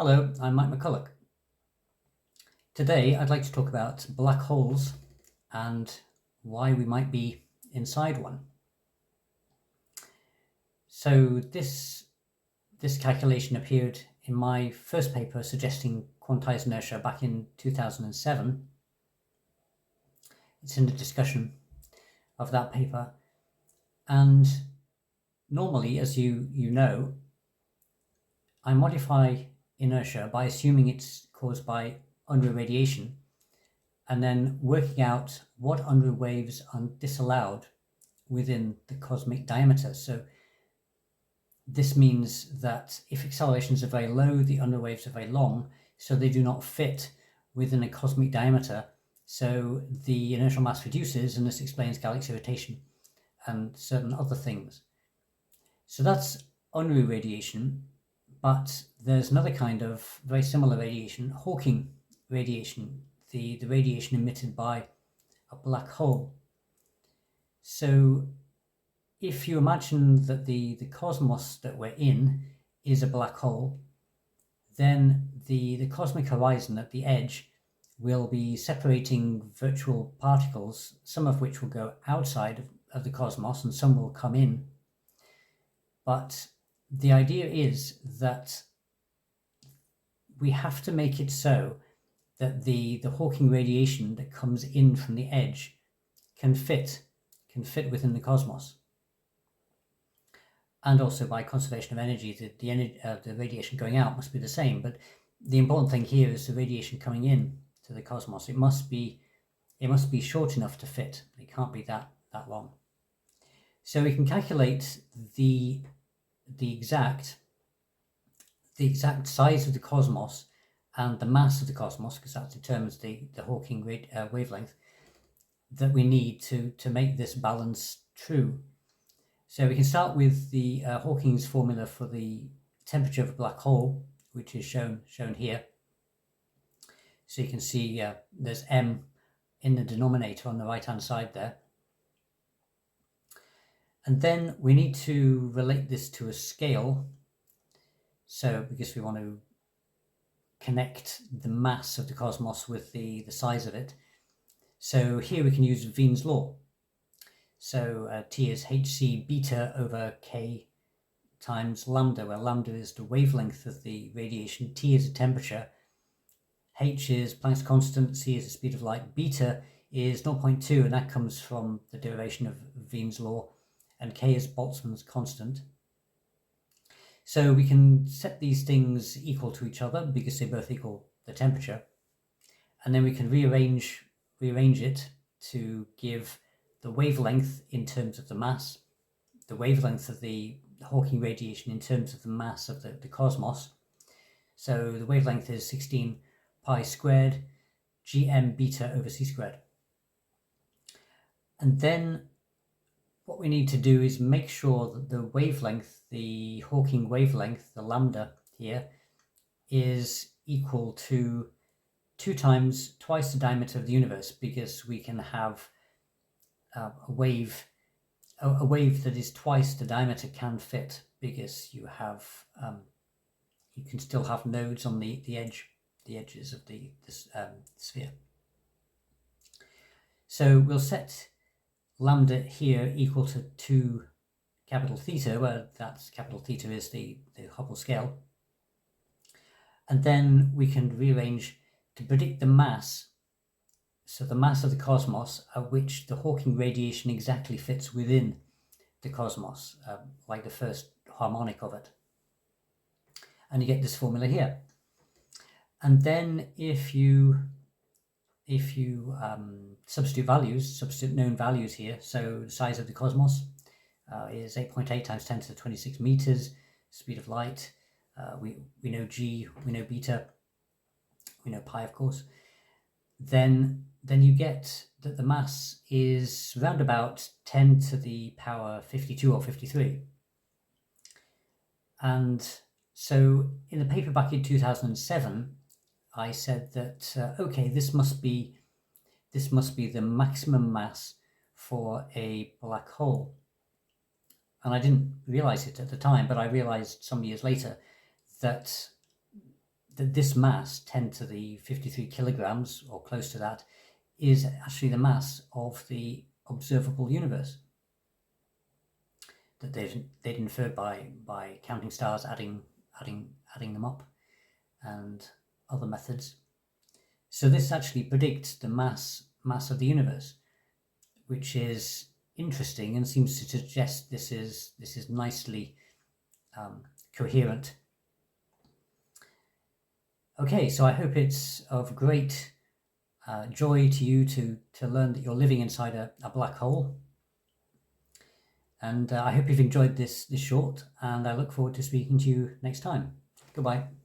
Hello, I'm Mike McCulloch. Today I'd like to talk about black holes and why we might be inside one. So this calculation appeared in my first paper suggesting quantized inertia back in 2007. It's in the discussion of that paper, and normally, as you know, I modify inertia by assuming it's caused by unruh radiation and then working out what unruh waves are disallowed within the cosmic diameter. So this means that if accelerations are very low, the unruh waves are very long, so they do not fit within a cosmic diameter. So the inertial mass reduces, and this explains galaxy rotation and certain other things. So that's unruh radiation, but there's another kind of very similar radiation, Hawking radiation, the radiation emitted by a black hole. So if you imagine that the cosmos that we're in is a black hole, then the cosmic horizon at the edge will be separating virtual particles, some of which will go outside of the cosmos and some will come in. But the idea is that we have to make it so that the Hawking radiation that comes in from the edge can fit within the cosmos. And also by conservation of energy, the radiation going out must be the same. But the important thing here is the radiation coming in to the cosmos. It must be short enough to fit. It can't be that long. So we can calculate the exact size of the cosmos and the mass of the cosmos, because that determines the Hawking wavelength that we need to make this balance true. So we can start with the Hawking's formula for the temperature of a black hole, which is shown here. So you can see there's m in the denominator on the right hand side there. And then we need to relate this to a scale. So because we want to connect the mass of the cosmos with the size of it. So here we can use Wien's law. So T is hc beta over k times lambda, where lambda is the wavelength of the radiation, T is the temperature, h is Planck's constant, c is the speed of light, beta is 0.2, and that comes from the derivation of Wien's law, and k is Boltzmann's constant. So we can set these things equal to each other because they both equal the temperature, and then we can rearrange it to give the wavelength in terms of the mass, the wavelength of the Hawking radiation in terms of the mass of the cosmos. So the wavelength is 16 pi squared gm beta over c squared. And then what we need to do is make sure that the wavelength, the Hawking wavelength, the lambda here, is equal to twice the diameter of the universe, because we can have a wave that is twice the diameter can fit, because you have you can still have nodes on the edges of the sphere. So we'll set lambda here equal to 2 capital theta, where that's capital theta is the Hubble scale, and then we can rearrange to predict the mass. So the mass of the cosmos at which the Hawking radiation exactly fits within the cosmos, like the first harmonic of it. And you get this formula here. And then if you substitute known values here, so the size of the cosmos is 8.8 times 10 to the 26 meters, speed of light, we know g, we know beta, we know pi, of course, then you get that the mass is around about 10 to the power 52 or 53. And so in the paper back in 2007, I said that, okay, this must be the maximum mass for a black hole. And I didn't realize it at the time, but I realized some years later that that this mass, 10 to the 53 kilograms or close to that, is actually the mass of the observable universe that they'd inferred by counting stars, adding them up, and other methods. So this actually predicts the mass of the universe, which is interesting and seems to suggest this is nicely coherent. Okay, so I hope it's of great joy to you to learn that you're living inside a black hole. And I hope you've enjoyed this short, and I look forward to speaking to you next time. Goodbye.